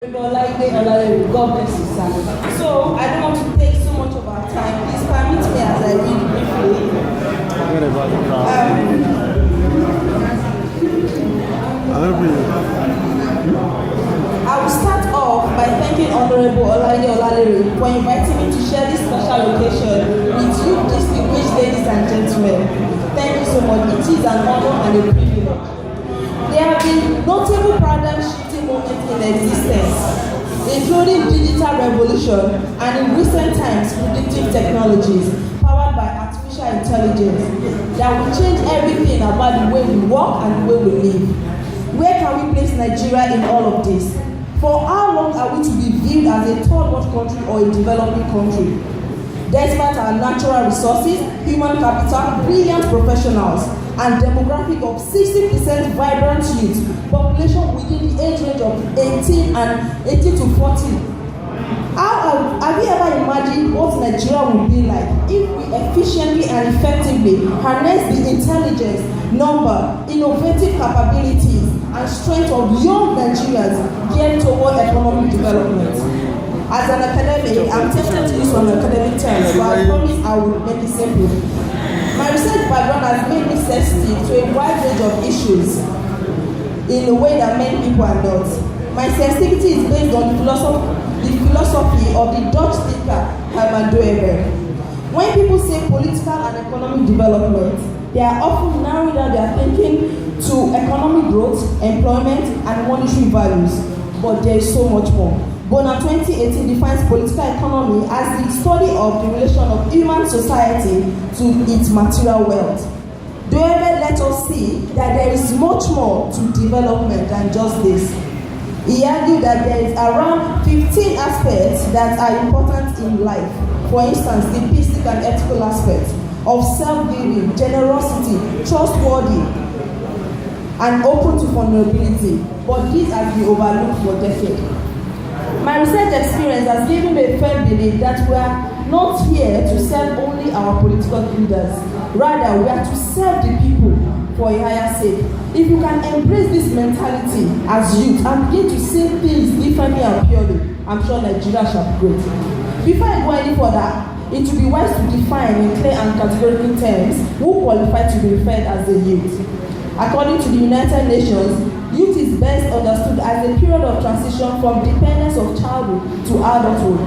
God bless you, sir. So, I don't want to take so much of our time. Please permit me as I read briefly. I will start off by thanking Honorable Olaide Olalere for inviting me to share this special occasion with you, distinguished ladies and gentlemen. Thank you so much. It is an honor and a privilege. There have been notable paradigm-shifting moments in existence, including digital revolution and in recent times predictive technologies powered by artificial intelligence that will change everything about the way we work and the way we live. Where can we place Nigeria in all of this? For how long are we to be viewed as a third world country or a developing country? Despite our natural resources, human capital, brilliant professionals, and demographic of 60% vibrant youth, population within the age range of 18 to 40. Have you ever imagined what Nigeria would be like if we efficiently and effectively harness the intelligence, number, innovative capabilities, and strength of young Nigerians geared toward economic development? As an academic, I'm tempted to use some academic terms, but I promise I will make it simple. My research background has made me sensitive to a wide range of issues in a way that many people are not. My sensitivity is based on the philosophy of the Dutch thinker Herman Doever. When people say political and economic development, they are often narrowing down their thinking to economic growth, employment, and monetary values. But there is so much more. Bona 2018 defines political economy as the study of the relation of human society to its material wealth. Doever let us see that there is much more to development than just this. He argued that there is around 15 aspects that are important in life. For instance, the peaceable and ethical aspects of self-giving, generosity, trustworthy, and open to vulnerability. But these have been overlooked for decades. My research experience has given me a firm belief that we are not here to serve only our political leaders. Rather, we are to serve the people for a higher sake. If you can embrace this mentality as youth and begin to see things differently and purely, I'm sure Nigeria shall be great. Before I go any further, it would be wise to define in clear and categorical terms who qualify to be referred as a youth. According to the United Nations, youth is best understood as a period of transition from dependence of childhood to adulthood.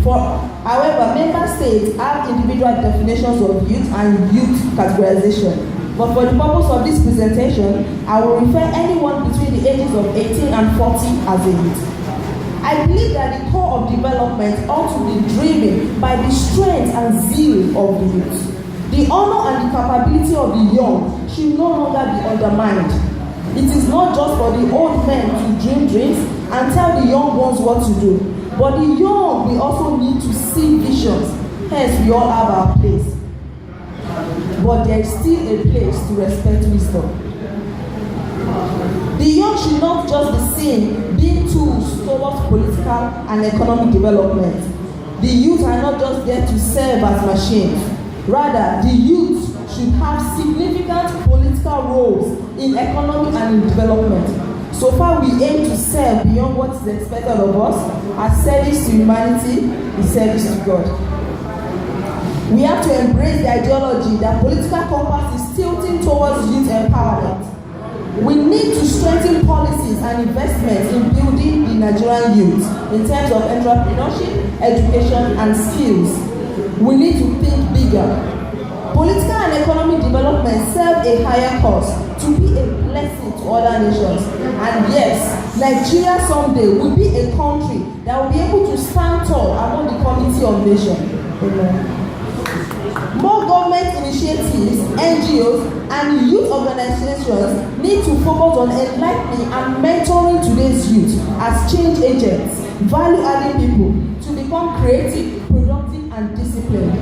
However, member states have individual definitions of youth and youth categorization. But for the purpose of this presentation, I will refer anyone between the ages of 18 and 40 as a youth. I believe that the core of development ought to be driven by the strength and zeal of the youth. The honor and the capability of the young should no longer be undermined. It is not just for the old men to dream dreams and tell the young ones what to do, but the young we also need to see visions. Hence, we all have our place. But there is still a place to respect wisdom. The young should not just be seen being tools towards political and economic development. The youth are not just there to serve as machines. Rather, the youth should have significant political roles in economy and in development. So far, we aim to serve beyond what is expected of us as service to humanity is service to God. We have to embrace the ideology that political compass is tilting towards youth empowerment. We need to strengthen policies and investments in building the Nigerian youth in terms of entrepreneurship, education, and skills. We need to think bigger. Political and economic development serve a higher cause to be a blessing to other nations. And yes, Nigeria someday will be a country that will be able to stand tall among the community of nations. Amen. More government initiatives, NGOs, and youth organizations need to focus on enlightening and mentoring today's youth as change agents, value-adding people to become creative, productive, and disciplined.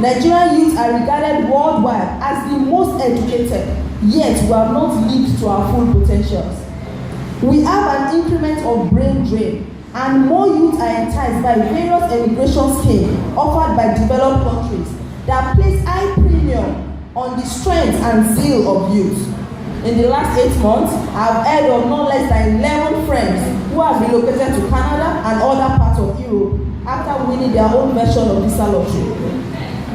Nigerian youth are regarded worldwide as the most educated, yet we have not lived to our full potentials. We have an increment of brain drain, and more youth are enticed by various immigration schemes offered by developed countries that place high premium on the strength and zeal of youth. In the last 8 months, I've heard of no less than 11 friends who have relocated to Canada and other parts of Europe after winning their own version of visa lottery.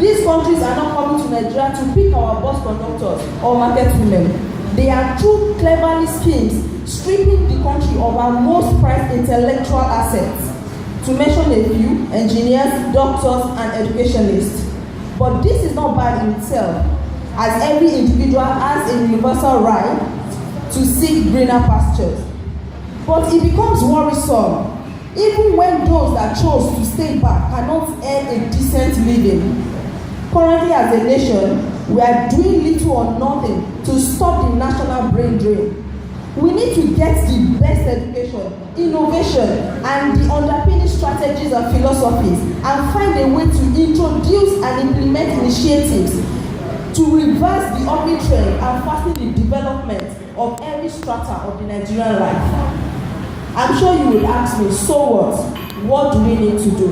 These countries are not coming to Nigeria to pick our bus conductors or market women. They are through cleverly schemes stripping the country of our most prized intellectual assets. To mention a few, engineers, doctors, and educationists. But this is not bad in itself, as every individual has a universal right to seek greener pastures. But it becomes worrisome, even when those that chose to stay back cannot earn a decent living. Currently, as a nation, we are doing little or nothing to stop the national brain drain. We need to get the best education, innovation, and the underpinning strategies and philosophies, and find a way to introduce and implement initiatives to reverse the upward trend and fasten the development of every strata of the Nigerian life. I'm sure you will ask me, so what? What do we need to do?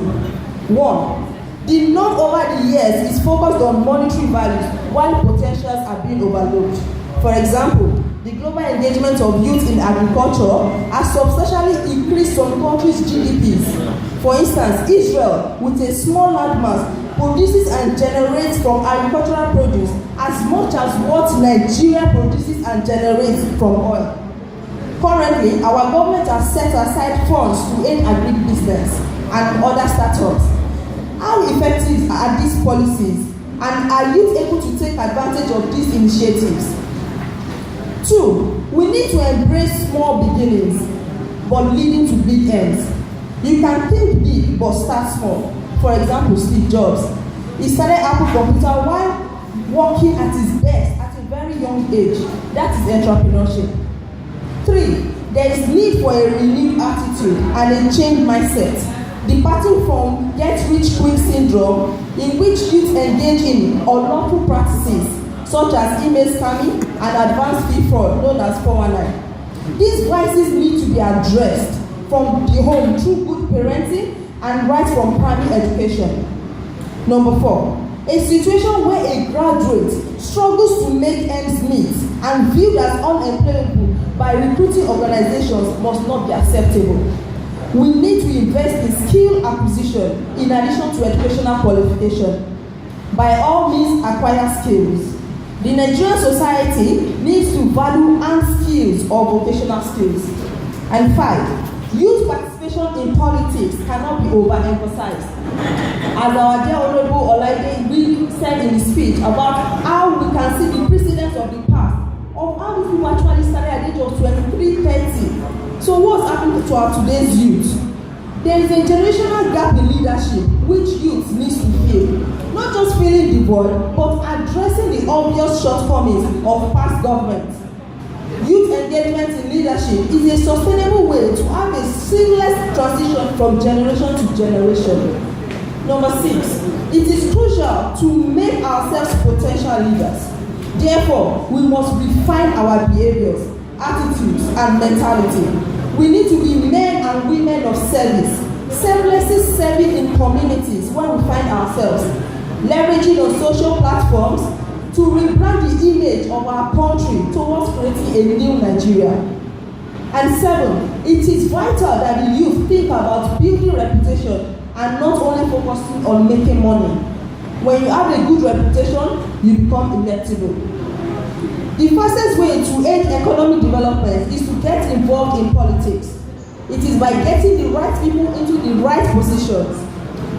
1. The norm over the years is focused on monetary values while potentials are being overlooked. For example, the global engagement of youth in agriculture has substantially increased some countries' GDPs. For instance, Israel, with a small landmass, produces and generates from agricultural produce as much as what Nigeria produces and generates from oil. Currently, our government has set aside funds to aid agribusiness and other startups. How effective are these policies, and are youth able to take advantage of these initiatives? 2. We need to embrace small beginnings, but leading to big ends. You can think big, but start small. For example, Steve Jobs. He started Apple Computer while working at his best at a very young age. That is entrepreneurship. 3. There is need for a renewed attitude and a changed mindset, departing from get-rich-quick syndrome, in which youth engage in unlawful practices such as email scamming and advanced fee fraud known as 419. These vices need to be addressed from the home through good parenting and right from primary education. 4. A situation where a graduate struggles to make ends meet and viewed as unemployable by recruiting organizations must not be acceptable. We need to invest in skill acquisition in addition to educational qualification. By all means, acquire skills. The Nigerian society needs to value hand skills or vocational skills. And 5, youth participation in politics cannot be overemphasized. As our dear Honorable Olaide really said in his speech about how we can see the precedents of the past, of how these people actually started at the age of 23, 30. So what's happening to our today's youth? There is a generational gap in leadership which youth needs to fill. Not just filling the void, but addressing the obvious shortcomings of past governments. Youth engagement in leadership is a sustainable way to have a seamless transition from generation to generation. 6, it is crucial to make ourselves potential leaders. Therefore, we must refine our behaviors, attitudes, and mentality. We need to be men and women of service, selflessly serving in communities where we find ourselves, leveraging on social platforms to rebrand the image of our country towards creating a new Nigeria. And 7, it is vital that the youth think about building reputation and not only focusing on making money. When you have a good reputation, you become electable. The fastest way to aid economic development is to get involved in politics. It is by getting the right people into the right positions.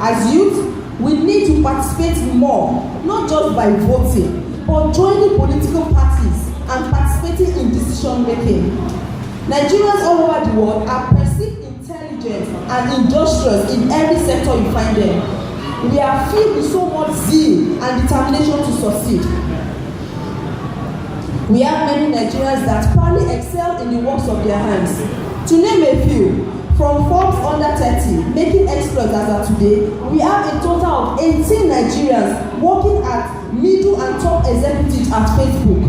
As youth, we need to participate more, not just by voting, but joining political parties and participating in decision making. Nigerians all over the world are perceived intelligent and industrious in every sector you find them. We are filled with so much zeal and determination to succeed. We have many Nigerians that proudly excel in the works of their hands. To name a few, from Forbes under 30, making exploits as of today, we have a total of 18 Nigerians working at middle and top executives at Facebook.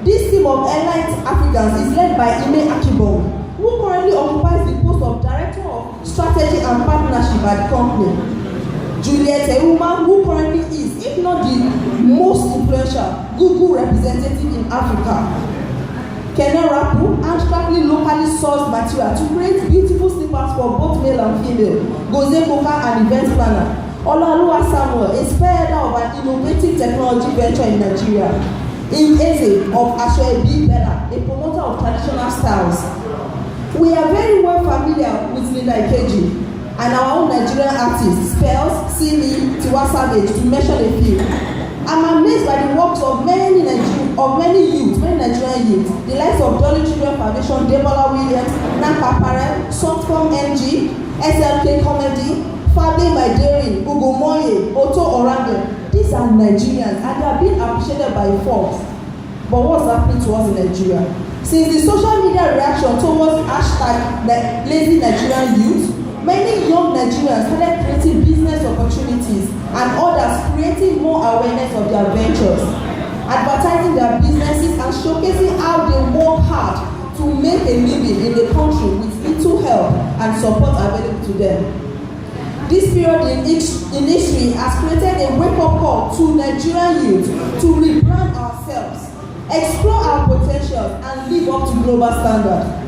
This team of elite Africans is led by Ime Akibong, who currently occupies the post of Director of Strategy and Partnership at the company. Juliet Euma, who currently is, if not the most influential, Google representative in Africa. Kenya Rapu handcraftedly locally sourced material to create beautiful slippers for both male and female. Goze Koka, an event planner. Olaoluwa Samuel, a spearheader of an innovative technology venture in Nigeria. In Eze of Asoebi Bella, a promoter of traditional styles. We are very well familiar with Linda Ikeji and our own Nigerian artists, Spells, Simi, Tiwa Savage, to mention a few. I'm amazed by the works of many Nigerian youth, the likes of Dolly Children Foundation, Debola Williams, Nanka Parel, Softform NG, SLK Comedy, Fably by Daring, Ugo Moye, Otto Orange. These are Nigerians and they are being appreciated by Forbes. But what's happening to us in Nigeria? Since the social media reaction towards hashtag lazy Nigerian youth, many young Nigerians started creating business opportunities and others creating more awareness of their ventures, advertising their businesses and showcasing how they work hard to make a living in the country with little help and support available to them. This period in history has created a wake-up call to Nigerian youth to rebrand ourselves, explore our potential and live up to global standards.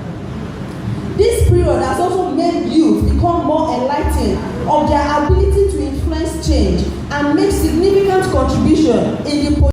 This period has also made youth become more enlightened of their ability to influence change and make significant contribution in the